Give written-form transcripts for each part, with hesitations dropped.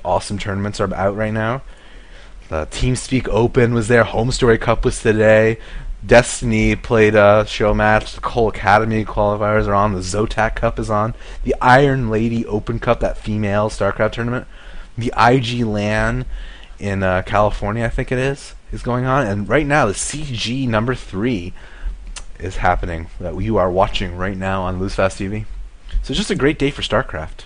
awesome tournaments are out right now. The TeamSpeak Open was there. Home Story Cup was today. Destiny played a show match. The Cole Academy qualifiers are on. The Zotac Cup is on. The Iron Lady Open Cup, that female StarCraft tournament. The IG LAN in California, I think it is going on. And right now, the CG number 3 is happening that you are watching right now on LoseFast TV. So it's just a great day for StarCraft.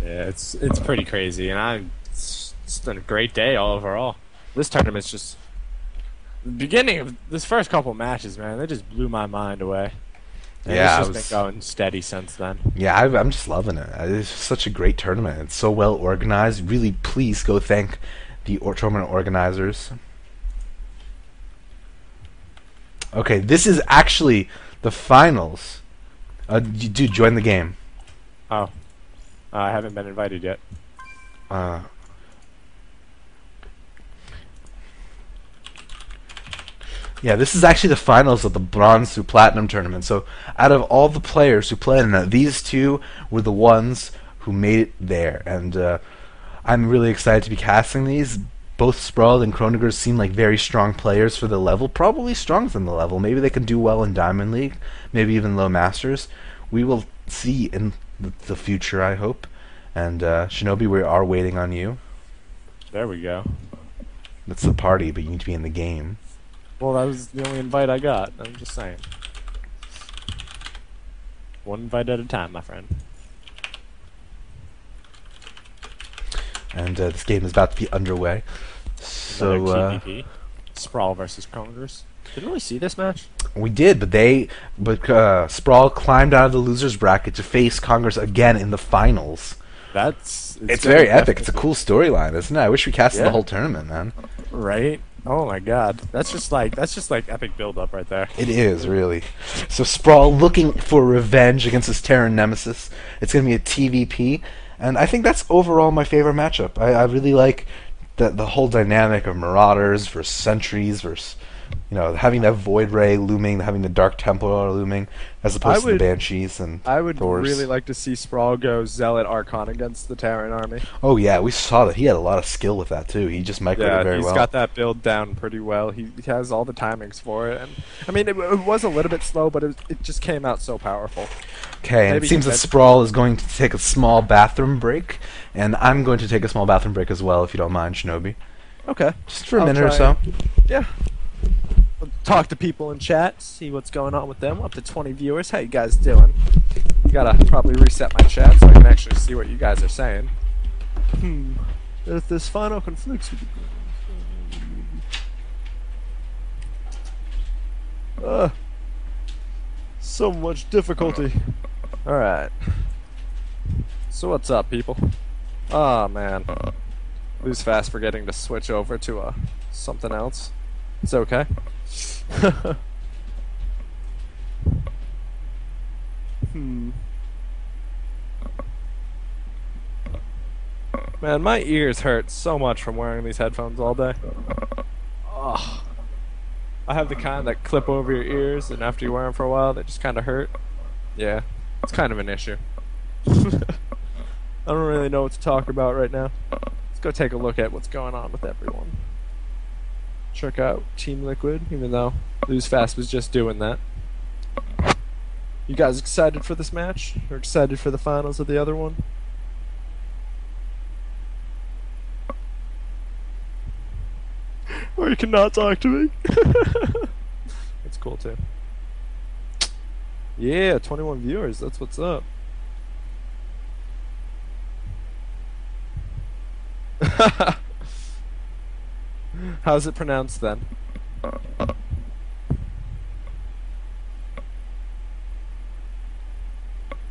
Yeah, it's pretty crazy, and it's been a great day all overall. This tournament's just the beginning of this first couple matches, man. They just blew my mind away. And Yeah, it's just been going steady since then. Yeah, I'm just loving it. It's such a great tournament. It's so well organized. Really, please go thank the tournament organizers. Okay, this is actually the finals. Dude, join the game. Oh, I haven't been invited yet. Yeah, this is actually the finals of the Bronze through Platinum tournament. So, out of all the players who played in it, these two were the ones who made it there. And I'm really excited to be casting these. Both Sprawl and Kronigers seem like very strong players for the level. Probably stronger than the level. Maybe they can do well in Diamond League. Maybe even Low Masters. We will see in the future, I hope. And Shinobi, we are waiting on you. There we go. That's the party, but you need to be in the game. Well, that was the only invite I got. I'm just saying. One invite at a time, my friend. And this game is about to be underway. So TPP. Sprawl versus Kronigers. Didn't really see this match. We did, but Sprawl climbed out of the losers bracket to face Congress again in the finals. It's very epic. It's a cool storyline, isn't it? I wish we casted the whole tournament, man. Right? Oh my god. That's just like epic build up right there. It is, really. So Sprawl looking for revenge against his Terran nemesis. It's going to be a TVP, and I think that's overall my favorite matchup. I really like the whole dynamic of Marauders versus Sentries versus, you know, having that Void Ray looming, having the Dark Templar looming, as opposed to the Banshees and I would Thors. really like to see Sprawl go Zealot Archon against the Terran army. Oh yeah, we saw that. He had a lot of skill with that too. He just microed it very he's well. got that build down pretty well. He has all the timings for it. And I mean, it was a little bit slow, but it just came out so powerful. Okay, and it seems that Sprawl is going to take a small bathroom break, and I'm going to take a small bathroom break as well, if you don't mind, Shinobi. Okay. Just for a minute or so. Yeah. Talk to people in chat, see what's going on with them. Up to 20 viewers. How you guys doing? You gotta probably reset my chat so I can actually see what you guys are saying. If this final conflicts with so much difficulty. Alright. So what's up, people? Oh man. Lose fast forgetting to switch over to something else. It's okay. Man, my ears hurt so much from wearing these headphones all day. Oh. I have the kind that clip over your ears, and after you wear them for a while, they just kind of hurt. Yeah, it's kind of an issue. I don't really know what to talk about right now. Let's go take a look at what's going on with everyone. Check out Team Liquid, even though Lose Fast was just doing that. You guys excited for this match? Or excited for the finals of the other one? Or you cannot talk to me. That's cool too. Yeah, 21 viewers, that's what's up. How's it pronounced then?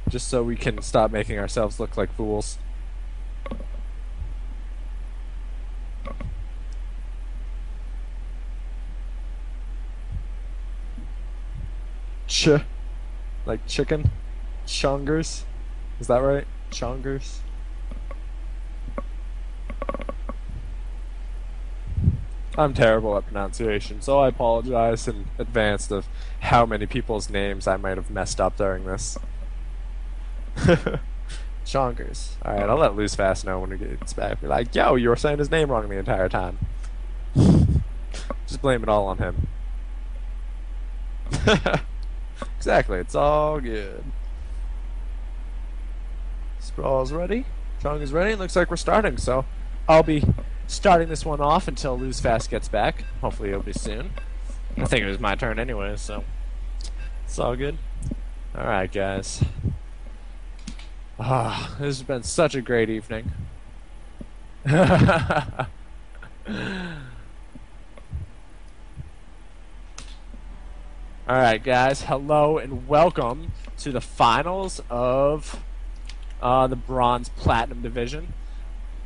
Just so we can stop making ourselves look like fools. Like chicken? Chongers? Is that right? Chongers? I'm terrible at pronunciation, so I apologize in advance of how many people's names I might have messed up during this. Chongers. Alright, I'll let Lose Fast know when he gets back. Be like, yo, you were saying his name wrong the entire time. Just blame it all on him. Exactly, it's all good. Sprawl's ready. Chong is ready. Looks like we're starting, so I'll be starting this one off until Lose Fast gets back. Hopefully it'll be soon. I think it was my turn anyway, so it's all good. Alright, guys. Ah, this has been such a great evening. Alright, guys. Hello and welcome to the finals of the Bronze Platinum Division.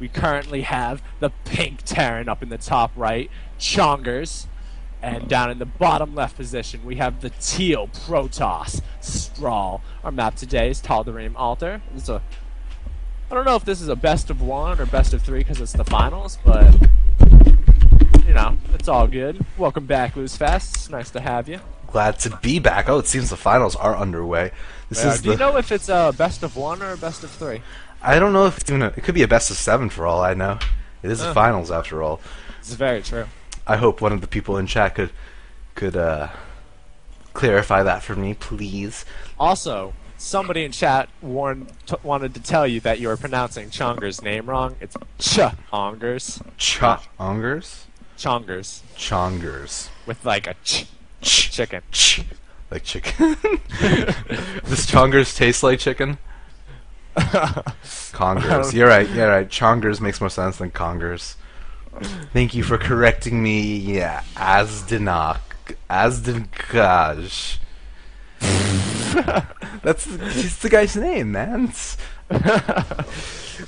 We currently have the pink Terran up in the top right, Chongers. And down in the bottom left position, we have the teal Protoss Strahl. Our map today is Tal'Darim Altar. I don't know if this is a best of 1 or best of 3 because it's the finals, but you know, it's all good. Welcome back, Lose Fast. It's nice to have you. Glad to be back. Oh, it seems the finals are underway. Do you know if it's a best of 1 or a best of 3? I don't know if it's it could be a best of 7 for all I know. It is the finals after all. It's very true. I hope one of the people in chat could clarify that for me, please. Also, somebody in chat wanted to tell you that you were pronouncing Chonger's name wrong. It's Chongers. Chongers? Chongers. Chongers. With like a chicken. Like chicken. Does Chongers taste like chicken? Congers. You're right. Chongers makes more sense than Congers. Thank you for correcting me. Yeah, Azdinak. That's the guy's name, man.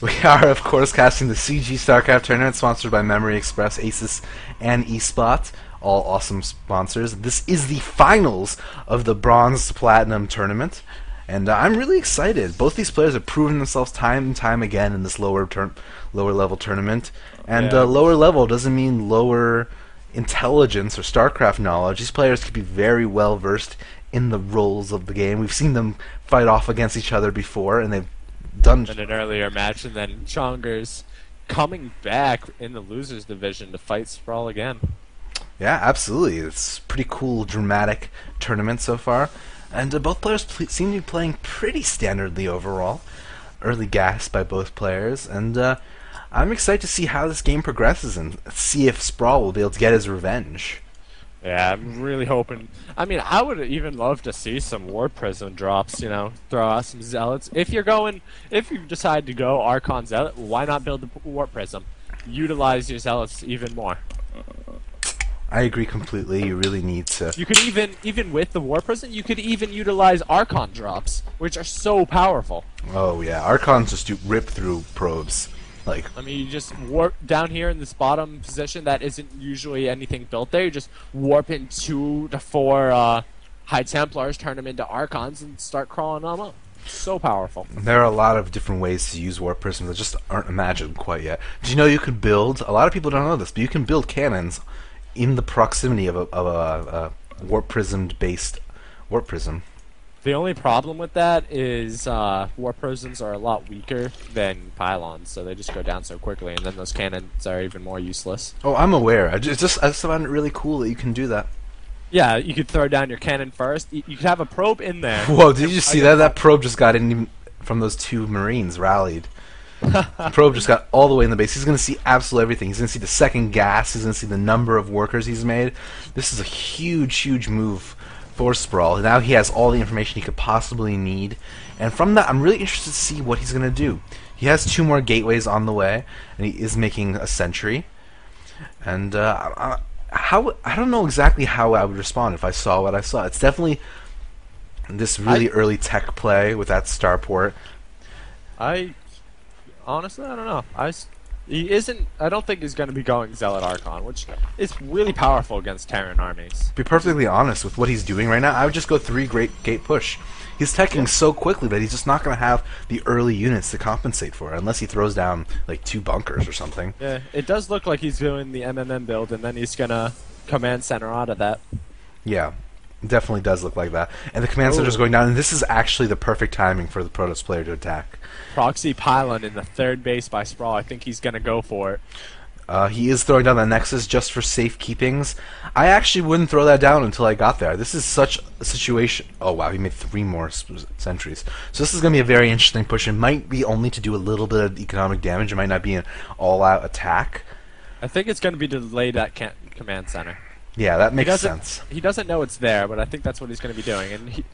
We are, of course, casting the CG StarCraft tournament, sponsored by Memory Express, Asus, and eSpot. All awesome sponsors. This is the finals of the Bronze Platinum tournament, and I'm really excited. Both these players have proven themselves time and time again in this lower level tournament. And lower level doesn't mean lower intelligence or StarCraft knowledge. These players could be very well versed in the roles of the game. We've seen them fight off against each other before, and they've done in an earlier match, and then Chongers coming back in the losers division to fight Sprawl again. Yeah, absolutely. It's a pretty cool, dramatic tournament so far. And both players seem to be playing pretty standardly overall. Early gas by both players, and I'm excited to see how this game progresses and see if Sprawl will be able to get his revenge. Yeah, I'm really hoping. I mean, I would even love to see some War Prism drops, you know, throw out some Zealots. If you decide to go Archon Zealot, why not build the War Prism? Utilize your Zealots even more. I agree completely. You really need to. You could even with the War Prism, you could even utilize Archon drops, which are so powerful. Oh yeah, Archons just do rip through probes. Like, I mean, you just warp down here in this bottom position that isn't usually anything built there. You just warp in 2 to 4 High Templars, turn them into Archons, and start crawling them up. So powerful. There are a lot of different ways to use warp prisms that just aren't imagined quite yet. Do you know you could build? A lot of people don't know this, but you can build cannons in the proximity of a warp prism based warp prism. The only problem with that is warp prisms are a lot weaker than pylons, so they just go down so quickly, and then those cannons are even more useless. Oh, I'm aware. I just find it really cool that you can do that. Yeah, you could throw down your cannon first. You could have a probe in there. Whoa, did you see that? That probe just got in even from those 2 Marines rallied. The probe just got all the way in the base. He's going to see absolutely everything. He's going to see the second gas. He's going to see the number of workers he's made. This is a huge, huge move for Sprawl. Now he has all the information he could possibly need. And from that, I'm really interested to see what he's going to do. He has 2 more gateways on the way, and he is making a sentry. And I don't know exactly how I would respond if I saw what I saw. It's definitely this really early tech play with that starport. Honestly, I don't know. I don't think he's going to be going Zealot Archon, which is really powerful against Terran armies. To be perfectly honest with what he's doing right now, I would just go 3 great gate push. He's teching so quickly that he's just not going to have the early units to compensate for it, unless he throws down like 2 bunkers or something. Yeah, it does look like he's doing the MMM build, and then he's going to command center out of that. Yeah. Definitely does look like that. And the command center is going down, and this is actually the perfect timing for the Protoss player to attack. Proxy pylon in the third base by Sprawl. I think he's going to go for it. He is throwing down the Nexus just for safekeepings. I actually wouldn't throw that down until I got there. This is such a situation. Oh, wow, he made 3 more sentries. So this is going to be a very interesting push. It might be only to do a little bit of economic damage. It might not be an all-out attack. I think it's going to be to delay that command center. Yeah, that makes sense. He doesn't know it's there, but I think that's what he's going to be doing. And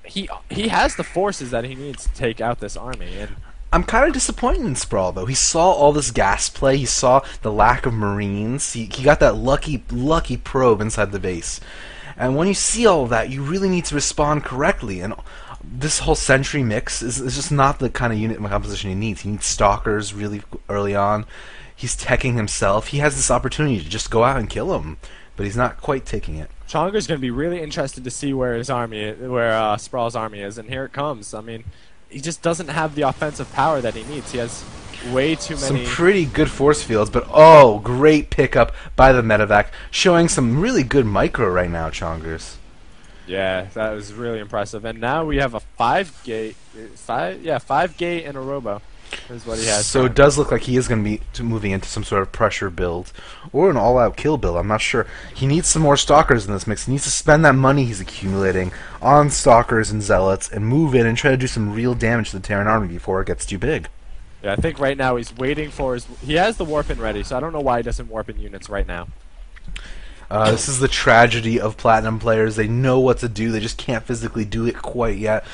he has the forces that he needs to take out this army. And I'm kind of disappointed in Sprawl, though. He saw all this gas play. He saw the lack of Marines. He got that lucky probe inside the base. And when you see all of that, you really need to respond correctly. And this whole sentry mix is just not the kind of unit composition he needs. He needs stalkers really early on. He's teching himself. He has this opportunity to just go out and kill him, but he's not quite taking it. Chonger's going to be really interested to see where his army, where Sprawl's army is, and here it comes. I mean, he just doesn't have the offensive power that he needs. He has way too many. Some pretty good force fields, but oh, great pickup by the medevac, showing some really good micro right now, Chongers. Yeah, that was really impressive. And now we have a 5-gate, 5-gate and a robo. Is what he has. So it does look like he is going to be moving into some sort of pressure build or an all-out kill build. I'm not sure. He needs some more stalkers in this mix. He needs to spend that money he's accumulating on stalkers and zealots and move in and try to do some real damage to the Terran army before it gets too big. Yeah, I think right now he's waiting for his. He has the warp in ready, so I don't know why he doesn't warp in units right now. This is the tragedy of Platinum players. They know what to do. They just can't physically do it quite yet.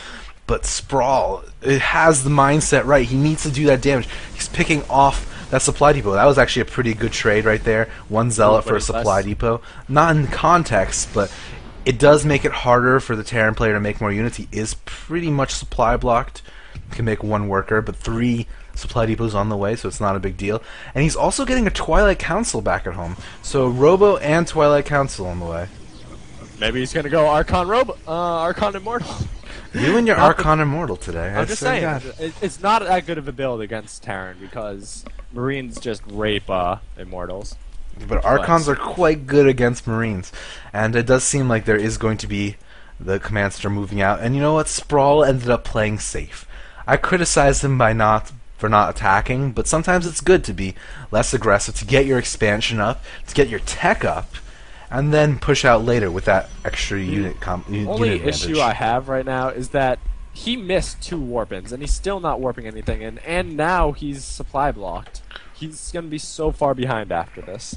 But Sprawl, it has the mindset right. He needs to do that damage. He's picking off that supply depot. That was actually a pretty good trade right there. 1 zealot for a supply depot. Not in context, but it does make it harder for the Terran player to make more units. He is pretty much supply blocked. He can make 1 worker, but 3 supply depots on the way, so it's not a big deal. And he's also getting a Twilight Council back at home. So Robo and Twilight Council on the way. Maybe he's going to go Archon Immortal. You and your Archon Immortal today. I'm just saying, it's not that good of a build against Terran because Marines just rape Immortals. But Archons are quite good against Marines. And it does seem like there is going to be the command center moving out. And you know what? Sprawl ended up playing safe. I criticized him for not attacking, but sometimes it's good to be less aggressive, to get your expansion up, to get your tech up, and then push out later with that extra unit The only issue I have right now is that he missed 2 warp-ins, and he's still not warping anything, and now he's supply blocked. He's going to be so far behind after this.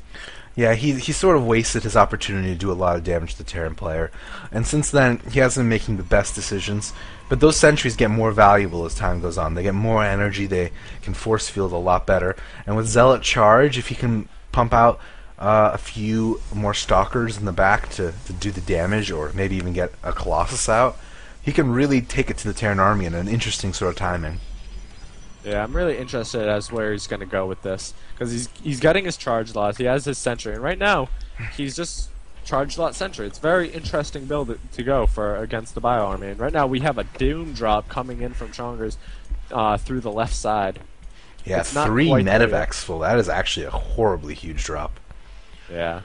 Yeah, he sort of wasted his opportunity to do a lot of damage to the Terran player, and since then he hasn't been making the best decisions. But those sentries get more valuable as time goes on. They get more energy, they can force field a lot better, and with Zealot Charge, if he can pump out a few more stalkers in the back to do the damage, or maybe even get a Colossus out, he can really take it to the Terran army in an interesting sort of timing. Yeah, I'm really interested as where he's going to go with this, because he's getting his charge lots, he has his sentry, and right now he's just charge lot sentry. It's a very interesting build to go for against the Bio army, and right now we have a Doom drop coming in from Chongers through the left side. Yeah, 3 medevacs full. That is actually a horribly huge drop. Yeah.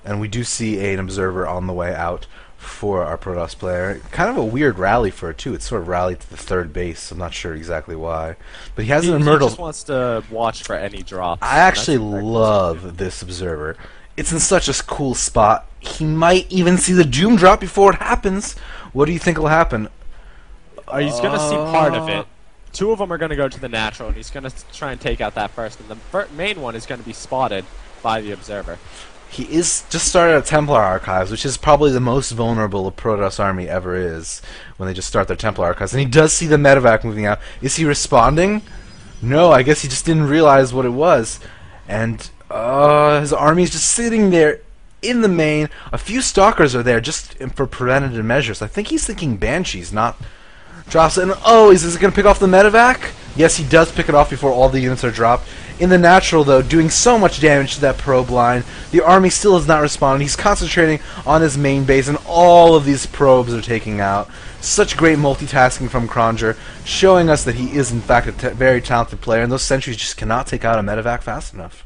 And we do see an observer on the way out for our Protoss player. Kind of a weird rally for it, too. It's sort of rallied to the 3rd base. I'm not sure exactly why. But he has an Immortal. He just wants to watch for any drops. I actually love this observer. It's in such a cool spot. He might even see the Doom drop before it happens. What do you think will happen? He's going to see part of it. 2 of them are going to go to the natural, and he's going to try and take out that first. And the main one is going to be spotted by the observer. He is just started a Templar Archives, which is probably the most vulnerable a Protoss army ever is when they just start their Templar Archives. And he does see the medevac moving out. Is he responding? No, I guess he just didn't realize what it was. And his army is just sitting there in the main. A few stalkers are there just for preventative measures. I think he's thinking Banshees, not drops it. And oh, is he going to pick off the medevac? Yes, he does pick it off before all the units are dropped. In the natural, though, doing so much damage to that probe line, the army still has not responded. He's concentrating on his main base, and all of these probes are taking out. Such great multitasking from Cronger, showing us that he is, in fact, a very talented player, and those sentries just cannot take out a medevac fast enough.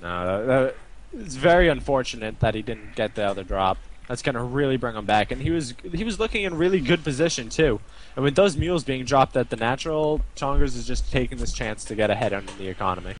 No, it's very unfortunate that he didn't get the other drop. That's gonna really bring him back. And he was looking in really good position too. And with those mules being dropped at the natural, Chongers is just taking this chance to get ahead on the economy.